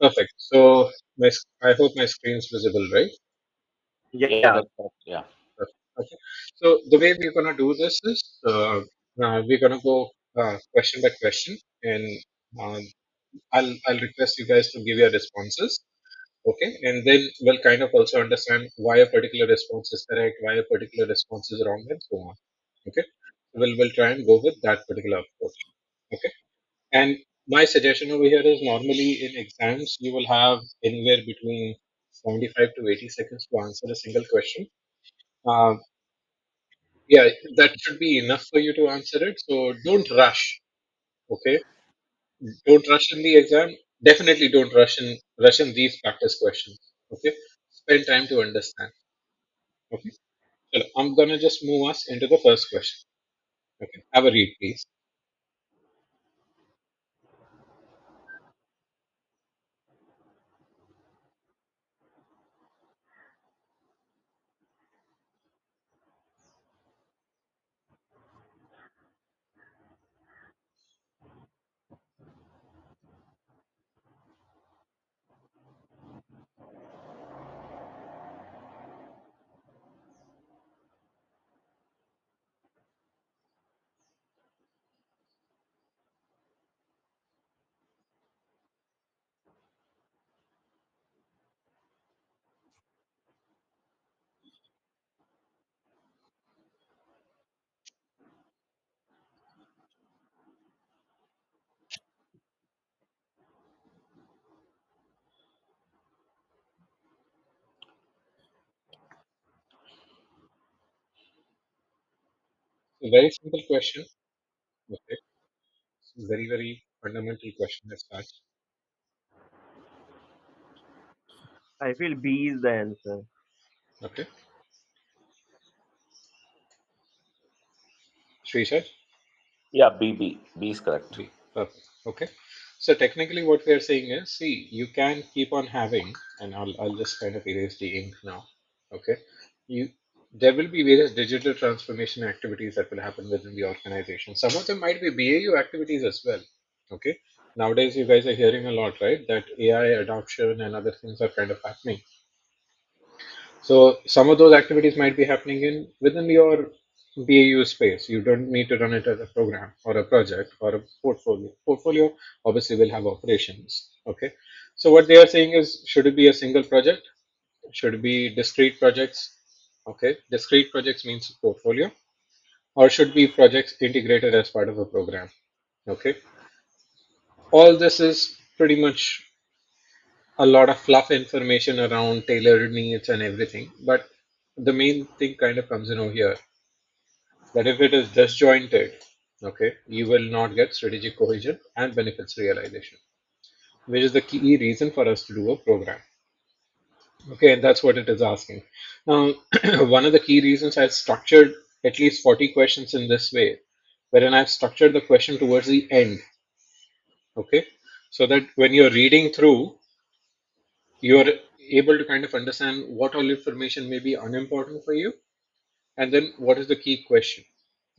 Perfect. So I hope my screen is visible, right? Yeah, Yeah. that's correct. Yeah. Perfect. Okay. So the way we're gonna do this is we're gonna go question by question, and uh, I'll request you guys to give your responses. Okay, and then we'll kind of also understand why a particular response is correct, why a particular response is wrong, and so on. Okay, we'll try and go with that particular approach. Okay, and my suggestion over here is normally in exams you will have anywhere between 75 to 80 seconds to answer a single question. Uh, yeah, that should be enough for you to answer it. So don't rush. Okay, don't rush in the exam. Definitely don't rush in these practice questions. Okay, spend time to understand. Okay. So I'm gonna just move us into the first question. Okay, have a read, please. It's a very simple question. Okay, it's a very very fundamental question as such. I feel B is the answer. Okay, Srisha, Yeah. B is correct. B. Perfect. Okay, so technically what we are saying is, see, you can keep on having, and I'll just kind of erase the ink now. Okay, you there will be various digital transformation activities that will happen within the organization. Some of them might be BAU activities as well. Okay, nowadays you guys are hearing a lot, right? That AI adoption and other things are kind of happening. So some of those activities might be happening in within your BAU space. You don't need to run it as a program or a project or a portfolio. Portfolio obviously will have operations. Okay. So what they are saying is, should it be a single project? Should it be discrete projects? Okay. Discrete projects means portfolio, or should be projects integrated as part of a program. Okay. All this is pretty much a lot of fluff information around tailored needs and everything. But the main thing kind of comes in over here that if it is disjointed, okay, you will not get strategic cohesion and benefits realization, which is the key reason for us to do a program. Okay, and that's what it is asking. Now, one of the key reasons I've structured at least 40 questions in this way, wherein I've structured the question towards the end, okay, so that when you're reading through, you're able to kind of understand what all information may be unimportant for you, and then what is the key question.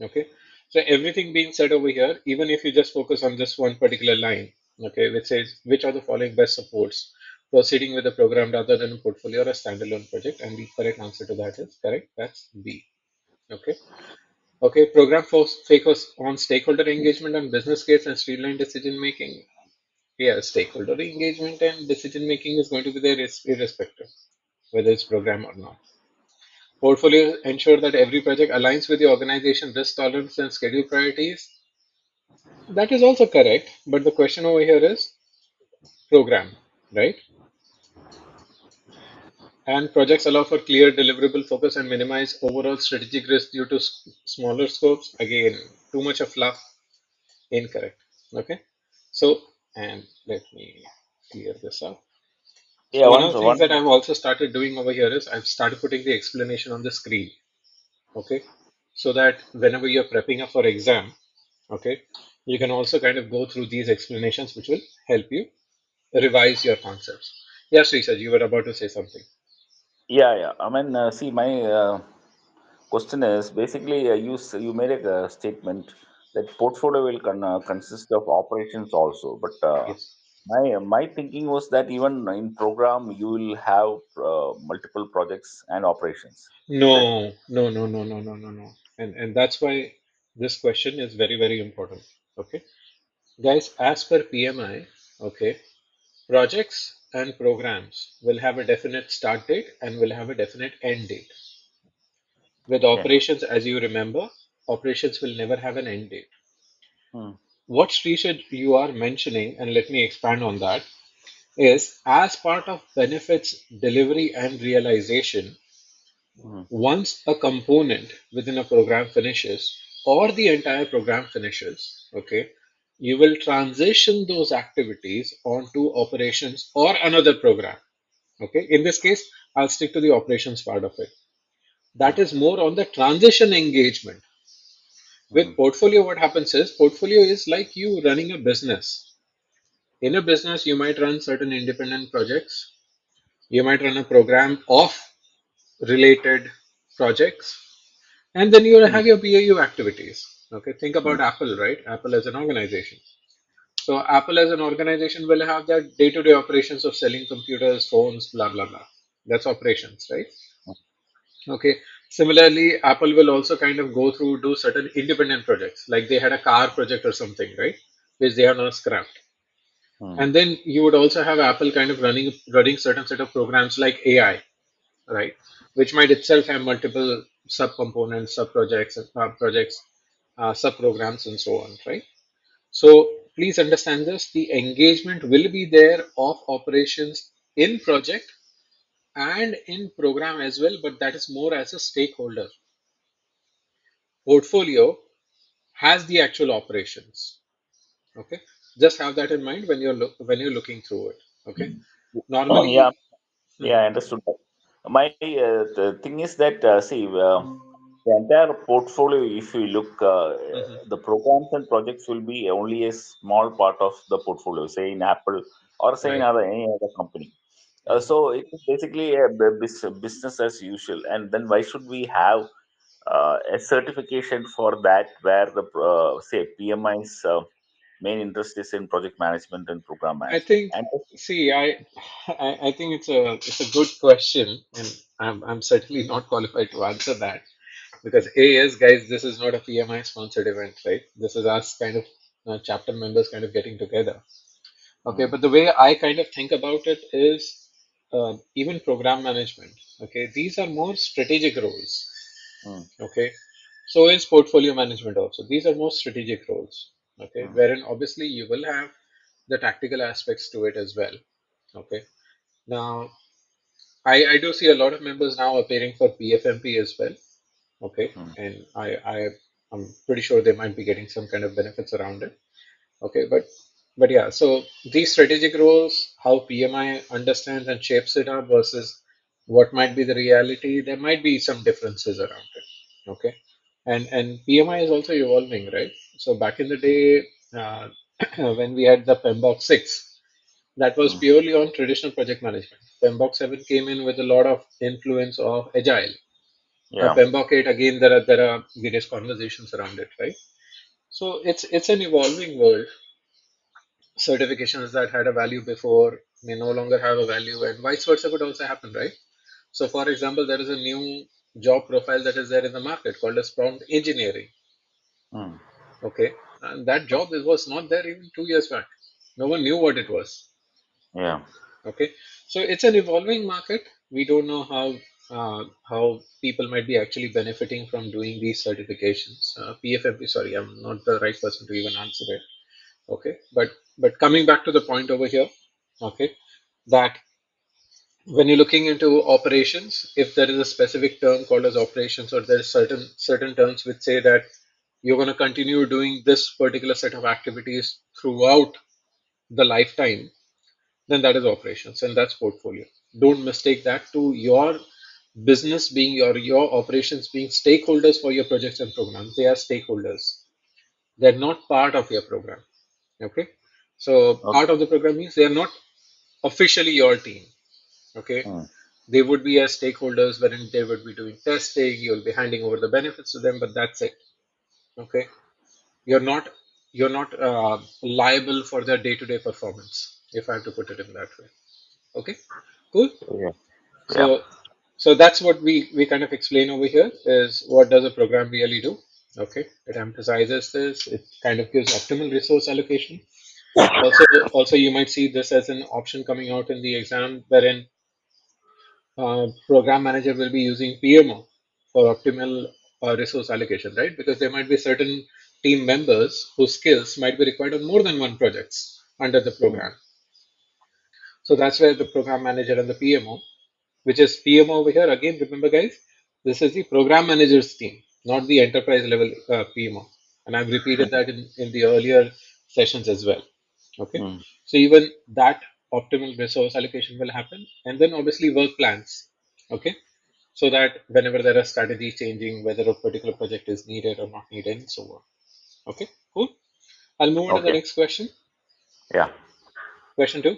Okay, so everything being said over here, even if you just focus on this one particular line, okay, which says which are the following best supports proceeding with the program rather than a portfolio or a standalone project, and the correct answer to that is correct. That's B. Okay. Okay. Program focus on stakeholder engagement and business case and streamline decision making. Yeah, stakeholder engagement and decision making is going to be there irrespective whether it's program or not. Portfolios ensure that every project aligns with the organization risk tolerance and schedule priorities. That is also correct, but the question over here is program, right? And projects allow for clear deliverable focus and minimize overall strategic risk due to smaller scopes. Again, too much of fluff, incorrect. Okay, so and let me clear this up. So Yeah. one of Once the things one. that I've also started doing over here is I've started putting the explanation on the screen. Okay, so that whenever you're prepping up for exam, okay, you can also kind of go through these explanations, which will help you revise your concepts. Yes, Risha, you were about to say something. Yeah. Yeah. I mean, see, my question is basically you made a statement that portfolio will consist of operations also, but Yes. my thinking was that even in program you will have multiple projects and operations. Is that? No, no, no, no, no, no, no, no. And that's why this question is very, very important. Okay. Guys, as per PMI, okay, projects and programs will have a definite start date and will have a definite end date. With Okay. operations, as you remember, operations will never have an end date. Hmm. What Srisha you are mentioning, and let me expand on that, is as part of benefits delivery and realization, Hmm. once a component within a program finishes or the entire program finishes, okay, you will transition those activities onto operations or another program. Okay, in this case, I'll stick to the operations part of it. Hmm. That is more on the transition engagement. Hmm. With portfolio, what happens is portfolio is like you running a business. In a business, you might run certain independent projects, you might run a program of related projects, and then you will Hmm. have your BAU activities. Okay, think Hmm. about Apple, right? Apple as an organization. So Apple as an organization will have their day-to-day operations of selling computers, phones, blah blah blah. That's operations, right? Okay. Similarly, Apple will also kind of go through do certain independent projects, like they had a car project or something, right? Which they have now scrapped. Hmm. And then you would also have Apple kind of running certain set of programs like AI, right? Which might itself have multiple subcomponents, sub-projects, projects, sub-programs, and so on, right? So please understand this: the engagement will be there of operations in project and in program as well, but that is more as a stakeholder. Portfolio has the actual operations. Okay, just have that in mind when when you're looking through it. Okay, Yeah. normally. Yeah, Mhm, I understood that. My the thing is that see the entire portfolio. If you look, mhm, the programs and projects will be only a small part of the portfolio. Say in Apple or say in right. other any other company. Mhm. So it is basically a business as usual. And then why should we have a certification for that where the say PMI's main interest is in project management and program I management? think, And see, I think it's a good question, and I'm certainly not qualified to answer that because yes, guys, this is not a PMI sponsored event, right? This is us kind of chapter members kind of getting together. Okay, mm, but the way I kind of think about it is even program management. Okay, these are more strategic roles. mm, Okay, so is portfolio management also. These are more strategic roles. Okay, mm, wherein obviously you will have the tactical aspects to it as well. Okay, now I do see a lot of members now appearing for PFMP as well. Okay, mm, and I'm pretty sure they might be getting some kind of benefits around it. Okay, but yeah, so these strategic roles, how PMI understands and shapes it up versus what might be the reality, there might be some differences around it. Okay, and PMI is also evolving, right? So back in the day, when we had the PMBOK 6, that was mm. purely on traditional project management. PMBOK 7 came in with a lot of influence of agile. Yeah. PMBOK 8, again, there are various conversations around it, right? So it's an evolving world. Certifications that had a value before may no longer have a value, and vice versa could also happen, right? So for example, there is a new job profile that is there in the market called as prompt engineering. Mm. Okay, and that job was not there even 2 years back. No one knew what it was. Yeah. Okay, so it's an evolving market. We don't know how people might be actually benefiting from doing these certifications. PFMP, sorry, I'm not the right person to even answer it. Okay, but coming back to the point over here, okay, that when you're looking into operations, if there is a specific term called as operations, or there is certain terms which say that you're going to continue doing this particular set of activities throughout the lifetime, then that is operations and that's portfolio. Don't mistake that to your business being your operations being stakeholders for your projects and programs. They are stakeholders. They're not part of your program. Okay, so Okay. part of the program means they are not officially your team. Okay, Mm. they would be as stakeholders wherein they would be doing testing, you'll be handing over the benefits to them, but that's it. Okay, you're not you're not liable for their day-to-day performance. if I have to put it in that way. Okay, cool. Yeah. Yeah. So, so that's what we kind of explain over here is what does a program really do? Okay, it emphasizes this. It kind of gives optimal resource allocation. Also, you might see this as an option coming out in the exam, wherein program manager will be using PMO for optimal resource allocation, right? Because there might be certain team members whose skills might be required on more than one projects under the Mm, program. So that's where the program manager and the PMO, which is PMO over here. Again, remember, guys, this is the program manager's team, not the enterprise level PMO. And I've repeated mm, that in the earlier sessions as well. Okay. mm. So even that optimal resource allocation will happen. And then obviously work plans. Okay. So that whenever there are strategies changing, whether a particular project is needed or not needed, and so on. Okay. Cool. I'll move on to the Okay. next question. Yeah. Question two.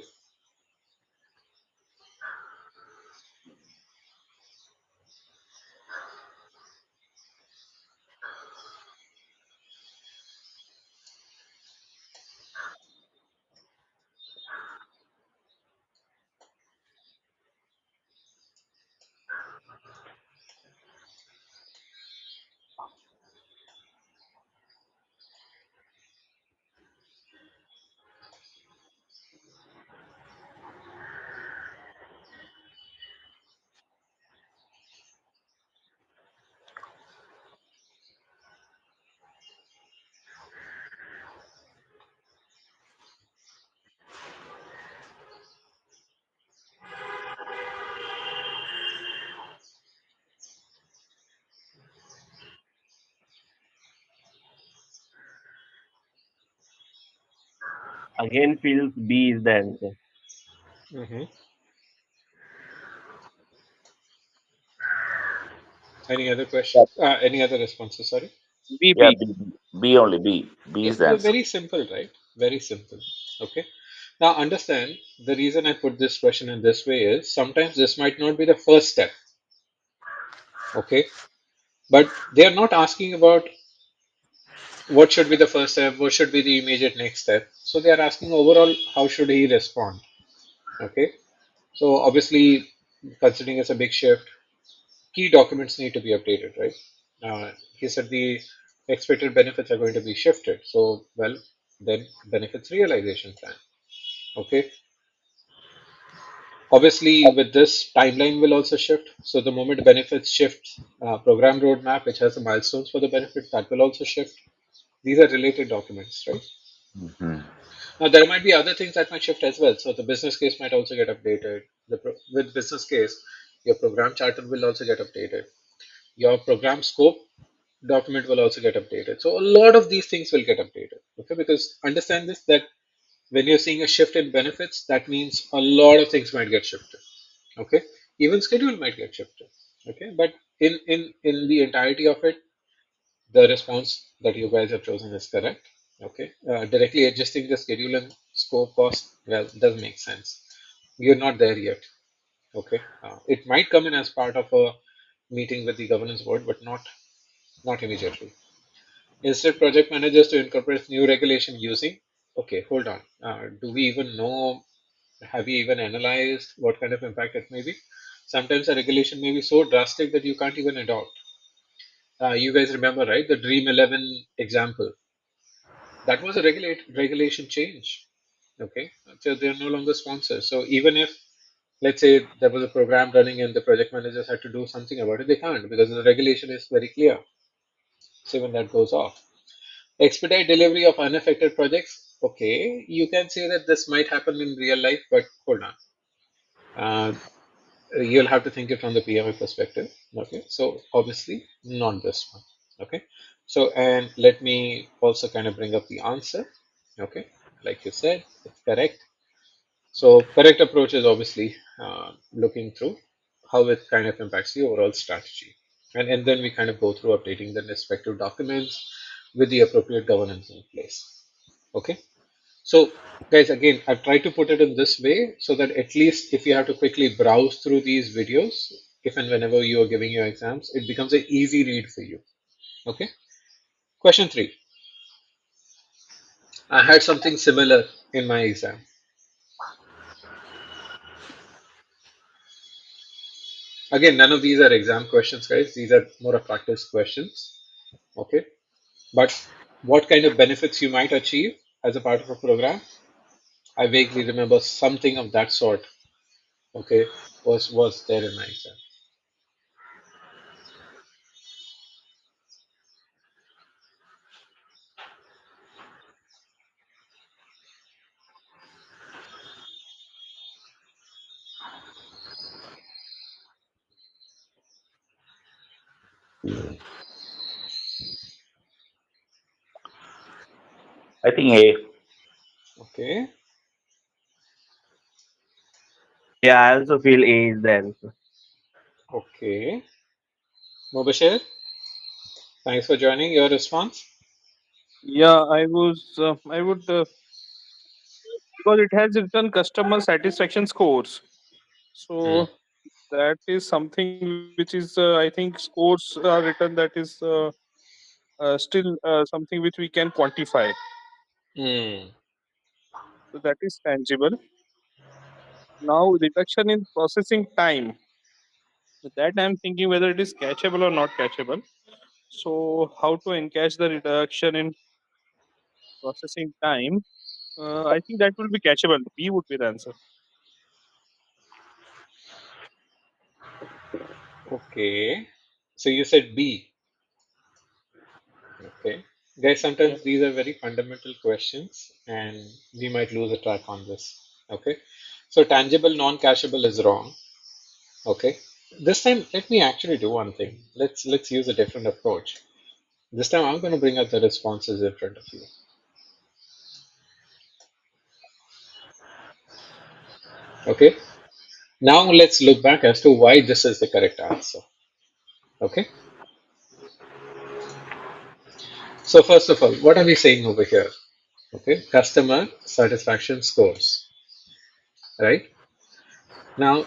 Again, feels B is the answer. Mm-hmm. Any other Yeah. questions? Any other responses? Sorry. B, Yeah. B. B, B only. B. B Yeah, is the answer. very simple, right? Very simple. Okay. Now, understand the reason I put this question in this way is sometimes this might not be the first step. Okay. But they are not asking about what should be the first step, what should be the immediate next step. So they are asking overall, how should he respond? Okay. So obviously, considering it's a big shift, key documents need to be updated, right? He said the expected benefits are going to be shifted. So, well, then benefits realization plan. Okay. Obviously, with this, timeline will also shift. So the moment benefits shift, program roadmap, which has the milestones for the benefit, that will also shift. These are related documents, right? Hmm. Now, there might be other things that might shift as well. So the business case might also get updated. With business case, your program charter will also get updated. Your program scope document will also get updated. So a lot of these things will get updated. Okay, because understand this that when you're seeing a shift in benefits, that means a lot of things might get shifted. Okay, even schedule might get shifted. Okay, but in the entirety of it, the response that you guys have chosen is correct. Okay, directly adjusting the schedule and scope cost, well, does make sense. You're not there yet. Okay, it might come in as part of a meeting with the governance board, but not immediately. Instead, project managers to incorporate new regulation using. Okay, hold on. Do we even know? Have we even analyzed what kind of impact it may be? Sometimes a regulation may be so drastic that you can't even adopt. You guys remember, right? The Dream 11 example. That was a regulation change. Okay. So they're no longer sponsors. So even if, let's say, there was a program running and the project managers had to do something about it, they can't because the regulation is very clear. So when that goes off. Expedite delivery of unaffected projects. Okay. You can say that this might happen in real life, but hold on. Uh, you'll have to think it from the PMI perspective. Okay, so obviously not this one. Okay, so and let me also kind of bring up the answer. Okay, like you said, it's correct. So correct approach is obviously looking through how it kind of impacts the overall strategy, and then we kind of go through updating the respective documents with the appropriate governance in place. Okay. So, guys, again, I've tried to put it in this way so that at least if you have to quickly browse through these videos, if and whenever you are giving your exams, it becomes an easy read for you. Okay. Question three. I had something similar in my exam. Again, none of these are exam questions, guys. These are more of practice questions. Okay. But what kind of benefits you might achieve as a part of a program? I vaguely remember something of that sort. Okay, was there in my exam. I think A. Okay, Yeah, I also feel A is the answer. okay. Mobashir, thanks for joining. Your response? Yeah, I would, because it has written customer satisfaction scores. Hmm. So that is something which is, I think, scores are written, that is still something which we can quantify. Hmm. So that is tangible. Now, reduction in processing time. With that, I'm thinking whether it is catchable or not catchable. So, how to encash the reduction in processing time? I think that will be catchable. B would be the answer. Okay. So you said B. Okay. Guys, Yeah. sometimes these are very fundamental questions and we might lose a track on this. Okay. So tangible, non-cashable is wrong. Okay. This time, let me actually do one thing. Let's use a different approach. This time, I'm going to bring up the responses in front of you. Okay. Now let's look back as to why this is the correct answer. Okay. So first of all, what are we saying over here? Okay. Customer satisfaction scores. Right. Now,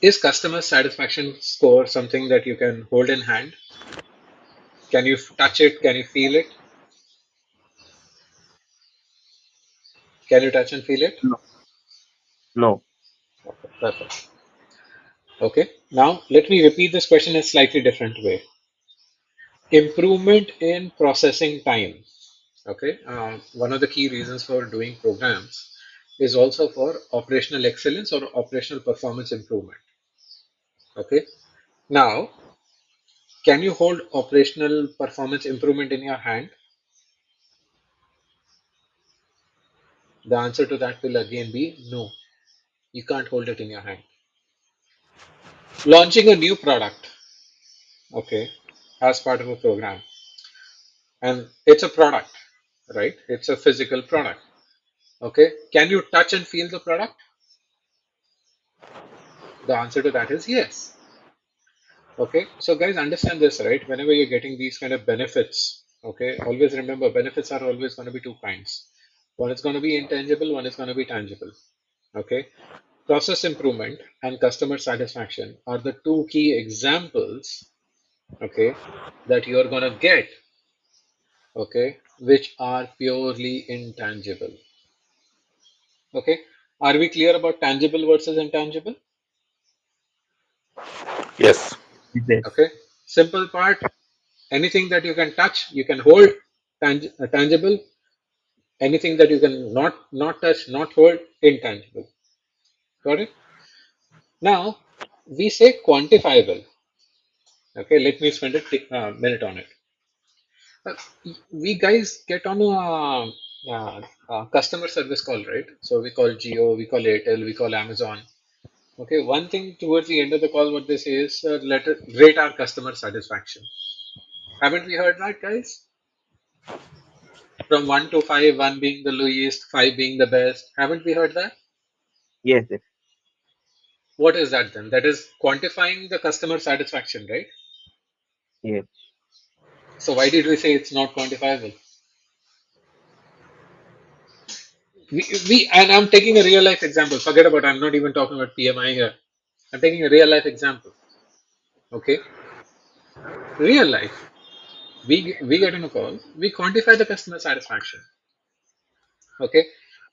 is customer satisfaction score something that you can hold in hand? Can you touch it? Can you feel it? Can you touch and feel it? No. No. Okay, perfect. Okay. Now let me repeat this question in a slightly different way. Improvement in processing time. Okay. One of the key reasons for doing programs is also for operational excellence or operational performance improvement. Okay. Now, can you hold operational performance improvement in your hand? The answer to that will again be no. You can't hold it in your hand. Launching a new product, okay, as part of a program, and it's a product, right? It's a physical product. Okay. Can you touch and feel the product? The answer to that is yes. Okay. So guys, understand this, right? Whenever you're getting these kind of benefits, okay, always remember benefits are always going to be two kinds. One is going to be intangible, one is going to be tangible. Okay. Process improvement and customer satisfaction are the two key examples, okay, that you're going to get, okay, which are purely intangible. Okay. Are we clear about tangible versus intangible? Yes. Yes. Okay. Simple part, anything that you can touch, you can hold, tangible. Anything that you can not touch, not hold, intangible. Got it? Now, we say quantifiable. Okay, let me spend a minute on it. Uh, we guys get on a customer service call, right? So we call Geo, we call Airtel, we call Amazon. Okay, one thing towards the end of the call, what they say is rate our customer satisfaction. Haven't we heard that, guys? From 1 to 5, 1 being the lowest, 5 being the best. Haven't we heard that? Yes. Yes. What is that then? That is quantifying the customer satisfaction, right? Yes. So why did we say it's not quantifiable? And I'm taking a real life example. Forget about, I'm not even talking about PMI here. I'm taking a real life example. Okay, real life. We get on a call. We quantify the customer satisfaction. Okay,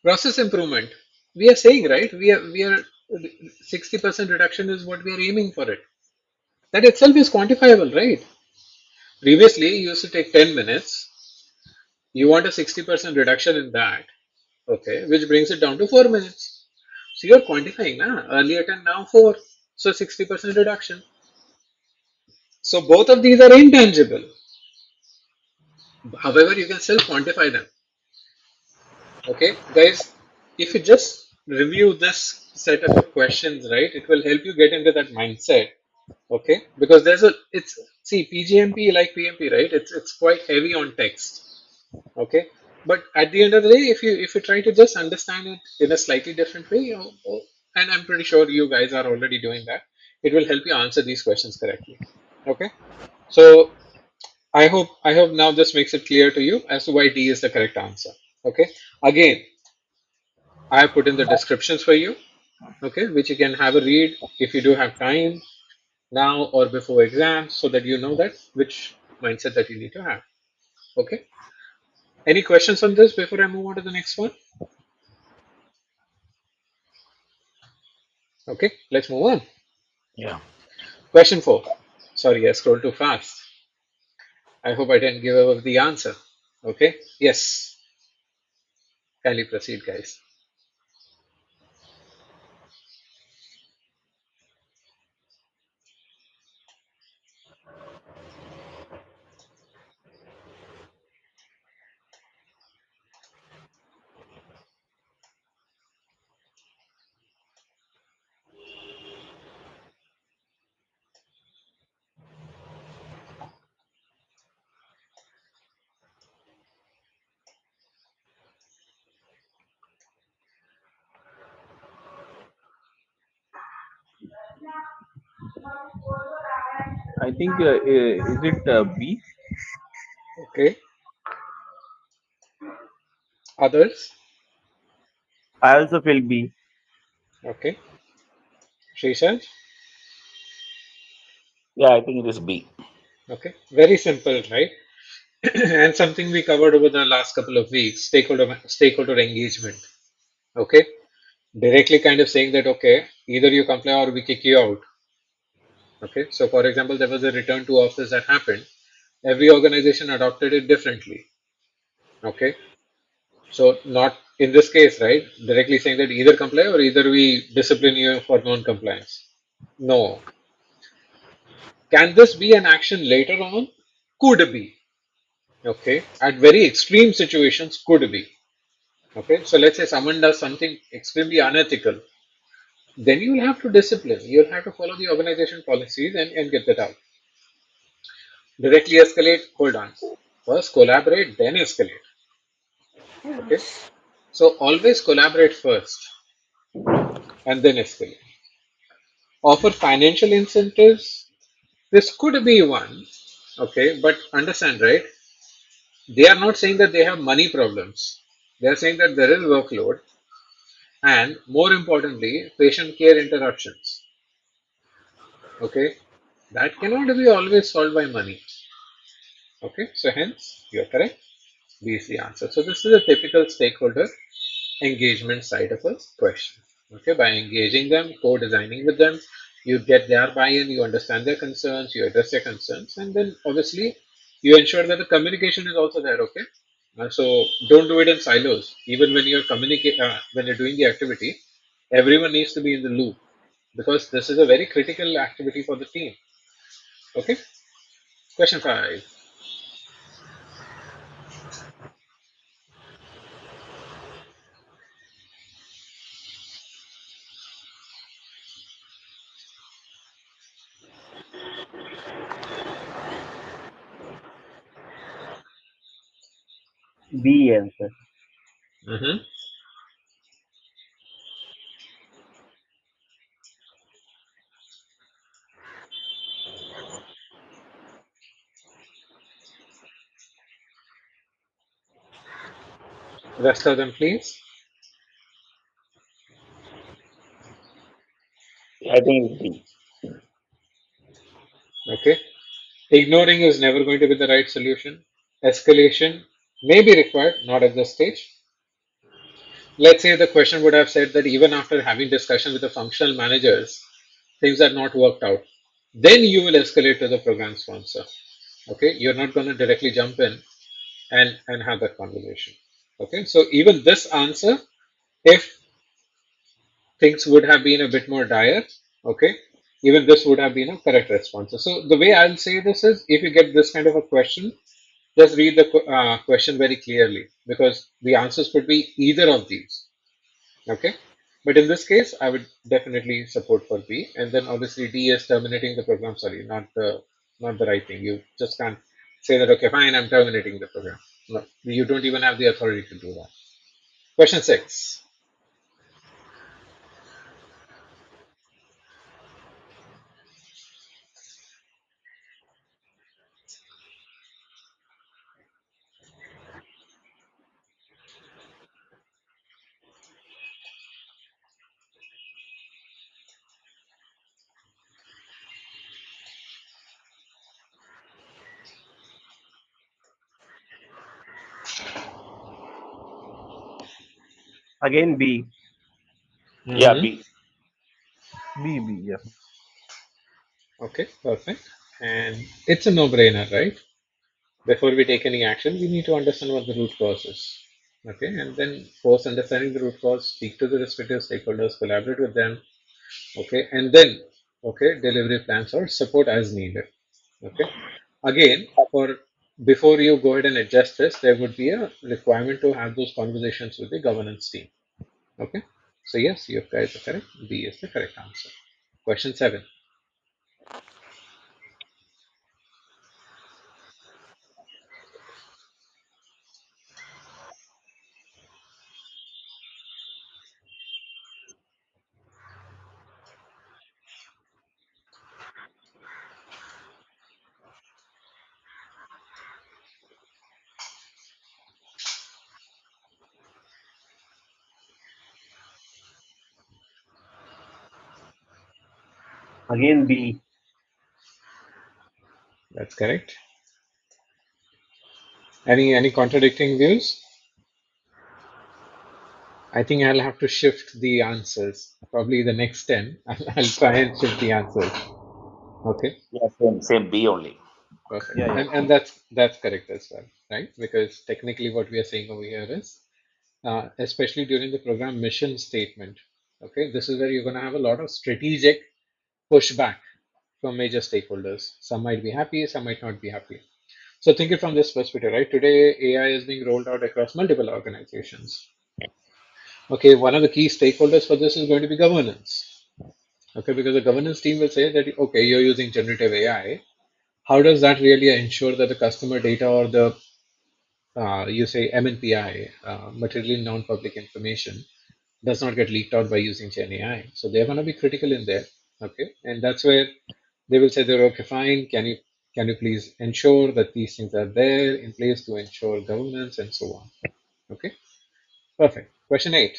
process improvement. We are saying right. We are 60% reduction is what we are aiming for it. That itself is quantifiable, right? Previously, you used to take 10 minutes. You want a 60% reduction in that, okay, which brings it down to 4 minutes. So you're quantifying, na? Earlier 10, now 4. So 60% reduction. So both of these are intangible. However, you can still quantify them. Okay, guys, if you just review this setup of questions, right, it will help you get into that mindset. Okay, because there's a it's see PGMP like PMP, right? It's quite heavy on text. Okay, but at the end of the day, if you try to just understand it in a slightly different way, and I'm pretty sure you guys are already doing that, it will help you answer these questions correctly. Okay, so I hope now this makes it clear to you as to why D is the correct answer. Okay, again, I have put in the descriptions for you. Okay, which you can have a read if you do have time now or before exams, so that you know that which mindset that you need to have. Okay, any questions on this before I move on to the next one? Okay, let's move on. Yeah. Question 4. Sorry, I scrolled too fast. I hope I didn't give away the answer. Okay, yes, kindly proceed, guys. I think is it B? Okay, others? I also feel B. Okay, Shrishant? Yeah, I think it is B. Okay, very simple, right? And something we covered over the last couple of weeks, stakeholder engagement. Okay, directly kind of saying that okay, either you comply or we kick you out. Okay, so for example, there was a return to office that happened. Every organization adopted it differently. Okay, so not in this case, right? Directly saying that either comply or either we discipline you for non-compliance. No. Can this be an action later on? Could be. Okay, at very extreme situations, could be. Okay, so let's say someone does something extremely unethical, then you will have to discipline. You'll have to follow the organization policies and get that out. Directly escalate, hold on. First collaborate, then escalate. Okay, so always collaborate first and then escalate. Offer financial incentives. This could be one. Okay, but understand, right? They are not saying that they have money problems. They are saying that there is workload and more importantly, patient care interruptions. Okay, that cannot be always solved by money. Okay, so hence you're correct. B is the answer. So this is a typical stakeholder engagement side of a question. Okay, by engaging them, co-designing with them, you get their buy-in, you understand their concerns, you address their concerns, and then obviously you ensure that the communication is also there. Okay, so don't do it in silos. Even when you're when you're doing the activity, everyone needs to be in the loop because this is a very critical activity for the team. Okay, question 5. B answer. Mm-hmm. Rest of them, please. I think it's B. Okay. Ignoring is never going to be the right solution. Escalation may be required, not at this stage. Let's say the question would have said that even after having discussion with the functional managers, things are not worked out. Then you will escalate to the program sponsor. Okay, you're not going to directly jump in and have that conversation. Okay, so even this answer, if things would have been a bit more dire, okay, even this would have been a correct response. So the way I'll say this is, if you get this kind of a question, just read the question very clearly, because the answers could be either of these. Okay, but in this case, I would definitely support for B, and then obviously D is terminating the program. Sorry, not the right thing. You just can't say that. Okay, fine, I'm terminating the program. No, you don't even have the authority to do that. Question 6. Again B. Yeah, Mm-hmm. B. B, B, yeah. Okay, perfect. And it's a no-brainer, right? Before we take any action, we need to understand what the root cause is. Okay, and then post understanding the root cause, speak to the respective stakeholders, collaborate with them. Okay, and then delivery plans or support as needed. Okay, again, for before you go ahead and adjust this, there would be a requirement to have those conversations with the governance team. Okay, so yes, you guys are correct. B is the correct answer. Question 7. Again B. That's correct. Any contradicting views? I think I'll have to shift the answers. Probably the next 10. I'll try and shift the answers. Okay, Yeah, same B only. perfect. Yeah, yeah. And that's correct as well, right? Because technically what we are saying over here is, especially during the program mission statement, okay, this is where you're going to have a lot of strategic pushback from major stakeholders. Some might be happy, some might not be happy. So think it from this perspective, right? Today, AI is being rolled out across multiple organizations. Okay, one of the key stakeholders for this is going to be governance. Okay, because the governance team will say that, okay, you're using generative AI. How does that really ensure that the customer data or the you say MNPI, materially non-public information, does not get leaked out by using Gen AI? So they're going to be critical in there. Okay, and that's where they will say they're okay, fine. Can you please ensure that these things are there in place to ensure governance and so on? Okay, perfect. Question 8.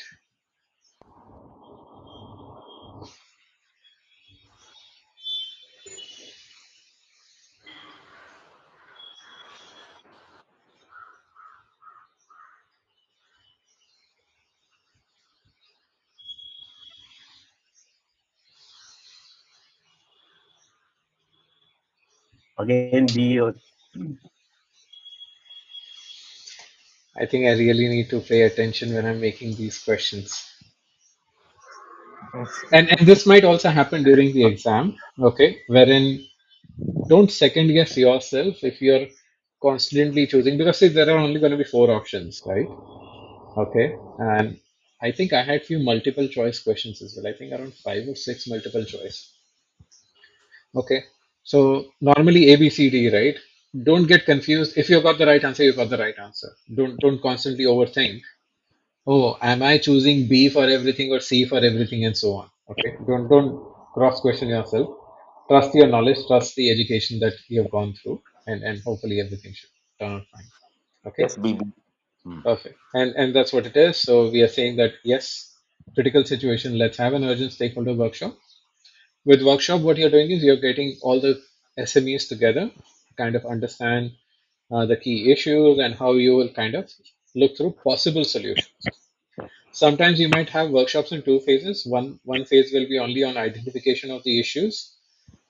Again B. Or I think I really need to pay attention when I'm making these questions. And this might also happen during the exam, okay, wherein don't second guess yourself if you're constantly choosing, because see, there are only going to be four options, right? Okay, and I think I had few multiple choice questions as well. I think around five or six multiple choice. Okay, so normally A, B, C, D, right? Don't get confused. If you got the right answer, you got the right answer. Don't constantly overthink. Oh, am I choosing B for everything or C for everything and so on? Okay, don't cross question yourself. Trust your knowledge, trust the education that you have gone through, and hopefully everything should turn out fine. Okay, Yes, B. B. Hmm. perfect. And that's what it is. So we are saying that yes, critical situation. Let's have an urgent stakeholder workshop. With workshop, what you're doing is you're getting all the SMEs together, kind of understand the key issues and how you will kind of look through possible solutions. Sometimes you might have workshops in two phases. One phase will be only on identification of the issues,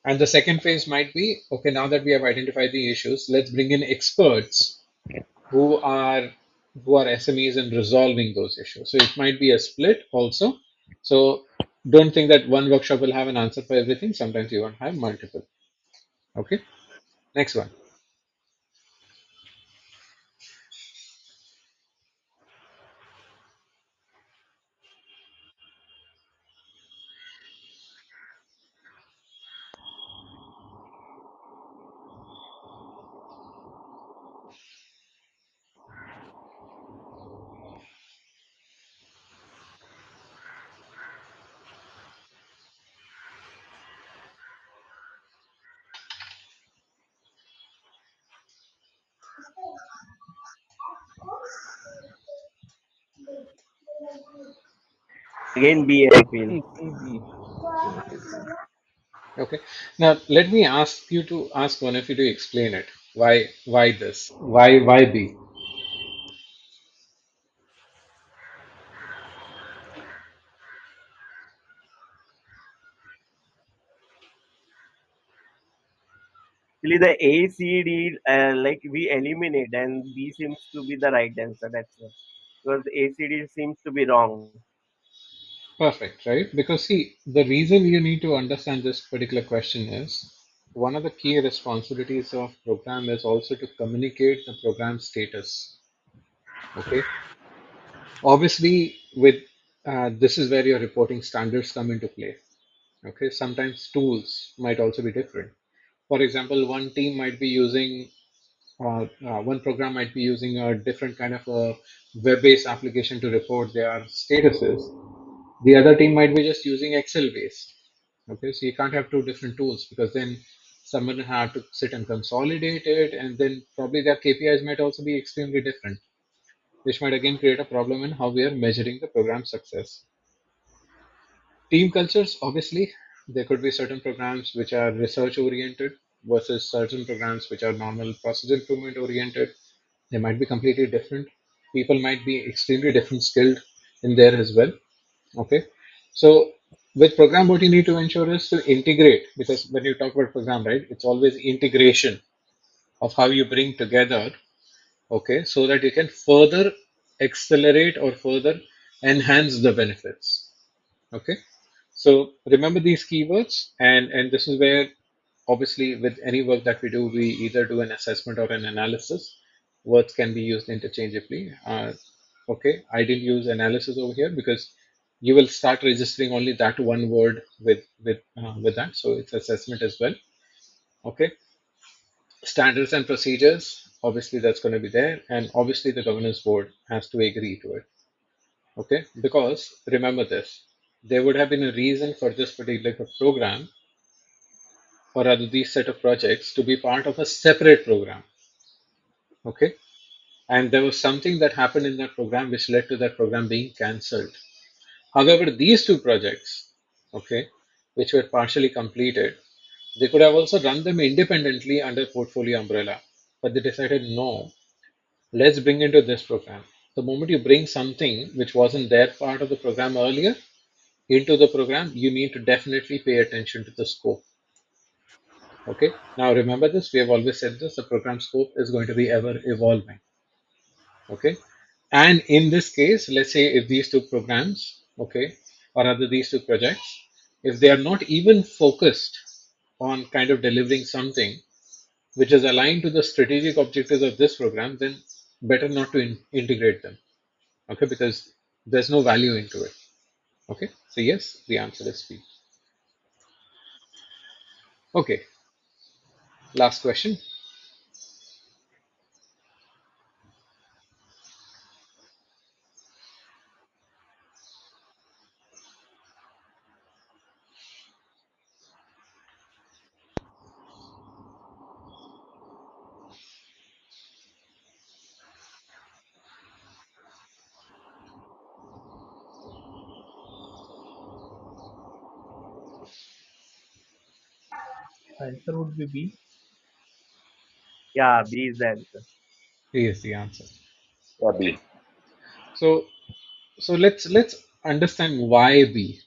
And the second phase might be, okay, now that we have identified the issues, let's bring in experts who are SMEs in resolving those issues. So it might be a split also. So don't think that one workshop will have an answer for everything. Sometimes you won't have multiple. Okay. Next one. Again, B, I feel. B. Okay. Now let me ask you to ask one of you to explain it. Why this? Why B? Actually, the A, C, D, like we eliminate, and B seems to be the right answer. That's it. Because A, C, D seems to be wrong. Perfect, right? Because see, the reason you need to understand this particular question is one of the key responsibilities of program is also to communicate the program status. Okay. Obviously, with this is where your reporting standards come into play. Okay. Sometimes tools might also be different. For example, one team might be using one program might be using a different kind of a web-based application to report their statuses. The other team might be just using Excel based. Okay, so you can't have two different tools because then someone have to sit and consolidate it, and then probably their KPIs might also be extremely different, which might again create a problem in how we are measuring the program success. Team cultures, obviously, there could be certain programs which are research oriented versus certain programs which are normal process improvement oriented. They might be completely different. People might be extremely different skilled in there as well. Okay. So with program, what you need to ensure is to integrate, because when you talk about program, right, it's always integration of how you bring together, okay, so that you can further accelerate or further enhance the benefits. Okay. So remember these keywords, and this is where obviously with any work that we do, we either do an assessment or an analysis. Words can be used interchangeably. Okay, I didn't use analysis over here because you will start registering only that one word with that. So it's assessment as well. Okay, standards and procedures. Obviously, that's going to be there, and obviously the governance board has to agree to it. Okay, because remember this, there would have been a reason for this particular program or rather these set of projects to be part of a separate program. Okay, and there was something that happened in that program which led to that program being cancelled. However, these two projects, okay, which were partially completed, they could have also run them independently under portfolio umbrella, but they decided no, let's bring into this program. The moment you bring something which wasn't their part of the program earlier into the program, you need to definitely pay attention to the scope. Okay. Now remember this, we have always said this, the program scope is going to be ever evolving. Okay. And in this case, let's say if these two programs, okay, or rather these two projects, if they are not even focused on kind of delivering something which is aligned to the strategic objectives of this program, then better not to integrate them. Okay, because there's no value into it. Okay, so yes, the answer is B. Okay, last question. Answer would be B. Yeah, B is the answer. A is the answer. Yeah, B. So so let's understand why B.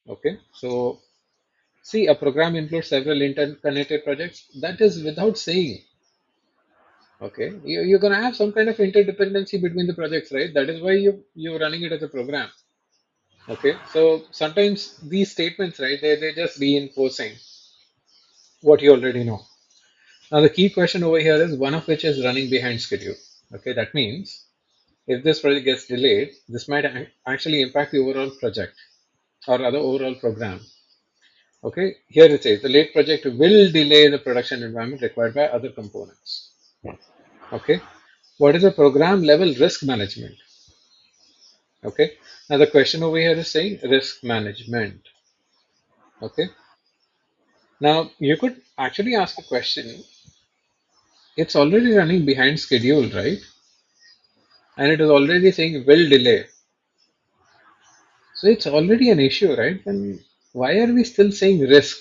Okay, so See, a program includes several interconnected projects. That is without saying. Okay, you're gonna have some kind of interdependency between the projects, right? That is why you're running it as a program. Okay, so sometimes these statements, right, they're just reinforcing what you already know. Now the key question over here is one of which is running behind schedule. Okay, that means if this project gets delayed, this might actually impact the overall project or other overall program. Okay, here it says the late project will delay the production environment required by other components. Okay, what is a program level risk management? Okay, now the question over here is saying risk management. Okay, now you could actually ask a question. It's already running behind schedule, right? And it is already saying will delay. So it's already an issue, right? Then why are we still saying risk?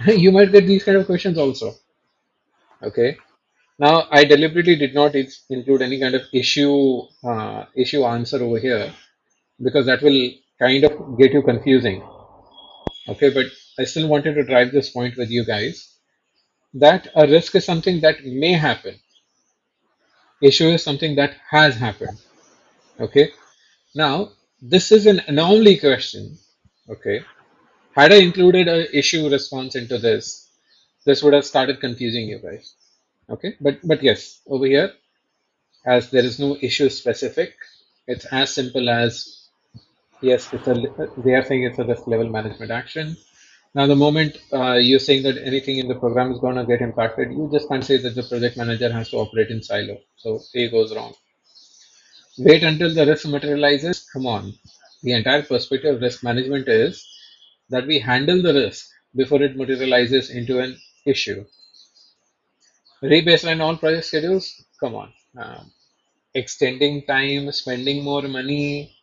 You might get these kind of questions also. Okay. Now I deliberately did not include any kind of issue answer over here because that will kind of get you confusing. Okay, but I still wanted to drive this point with you guys that a risk is something that may happen. Issue is something that has happened. Okay. Now this is an anomaly question. Okay. Had I included a issue response into this would have started confusing you guys. Okay, but yes, over here, as there is no issue specific, it's as simple as yes, they are saying it's a risk level management action. Now, the moment you're saying that anything in the program is going to get impacted, you just can't say that the project manager has to operate in silo. So A goes wrong. Wait until the risk materializes. Come on. The entire perspective of risk management is that we handle the risk before it materializes into an issue. Rebaseline all project schedules. Come on. Extending time, spending more money,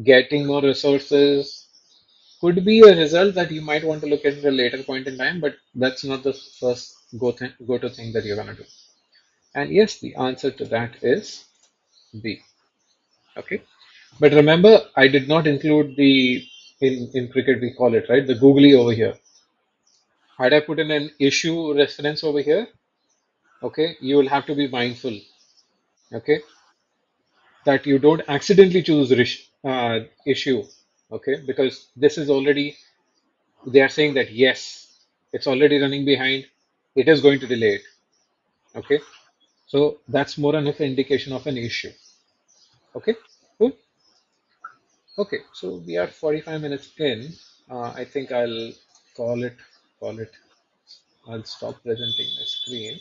getting more resources could be a result that you might want to look at at a later point in time, but that's not the first go to thing that you're gonna do. And yes, the answer to that is B. Okay. But remember, I did not include the in cricket we call it right the googly over here. Had I put in an issue reference over here, okay, you will have to be mindful, okay, that you don't accidentally choose issue, okay, because this is already they are saying that yes, it's already running behind, it is going to delay it, okay, so that's more enough indication of an issue. Okay, cool. Okay, so we are 45 minutes in. I think I'll call it call it I'll stop presenting my screen.